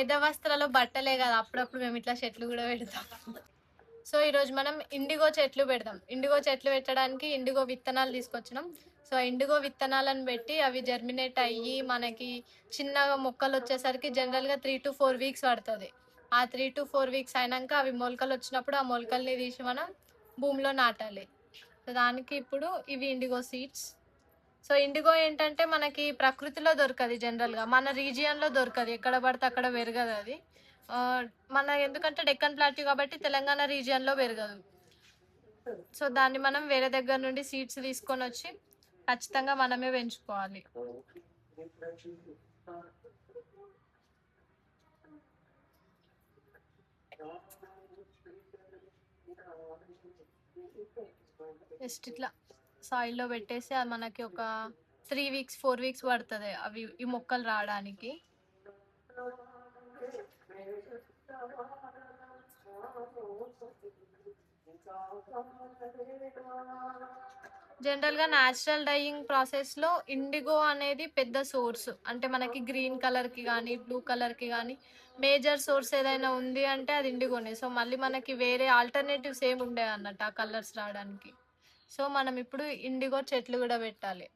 పేద వస్త్రాలు బట్టలే కాదు. అప్పుడప్పుడు మేము ఇట్లా చెట్లు గూడా పెడతాం. సో, ఈరోజు మనం ఇండిగో చెట్లు పెడదాం. ఇండిగో చెట్లు పెట్టడానికి ఇండిగో విత్తనాలు తీసుకొచ్చినాం. సో, ఇండిగో విత్తనాలను పెట్టి అవి జెర్మినేట్ అయ్యి మనకి చిన్నగా మొక్కలొచ్చేసరికి జనరల్‌గా 3-4 వీక్స్ పడతది. ఆ 3-4 వీక్స్ అయినంక అవి మొలకలొచ్చినప్పుడు ఆ మొలకల్ని తీసి మనం భూమిలో నాటాలి. సో, దానికి ఇప్పుడు ఇవి ఇండిగో సీడ్స్. సో, ఇండిగో ఏంటంటే మనకి ప్రకృతిలో దొరకది జనరల్‌గా. మన రీజియన్‌లో దొరకది. ఎక్కడ పడితే అక్కడ పెరగదది. ఆహ్, మన ఎందుకంటే డెక్కన్ ప్లాట్యూ కాబట్టి తెలంగాణ రీజియన్‌లో పెరగదు. సో, దాన్ని మనం వేరే దగ్గర నుండి సీడ్స్ తీసుకొనొచ్చి ఖచ్చితంగా మనమే పెంచుకోవాలి. జస్ట్ ఇట్లా సాయిల్‌లో పెట్టేసి అది మనకి ఒక 3 వీక్స్, 4 వీక్స్ పడతది అవి ఈ మొక్కలు రాడానికి. జనరల్‌గా నేచురల్ డైయింగ్ ప్రాసెస్‌లో ఇండిగో అనేది పెద్ద సోర్స్. అంటే మనకి గ్రీన్ కలర్‌కి గానీ, బ్లూ కలర్‌కి గానీ మేజర్ సోర్స్ ఏదైనా ఉంది అంటే అది ఇండిగోనే. సో, మళ్ళీ మనకి వేరే ఆల్టర్‌నేటివ్స్ ఏమి ఉండవన్నట్టు ఆ కలర్స్ రావడానికి. సో, మనం ఇప్పుడు ఇండిగో చెట్లు గూడా పెట్టాలి.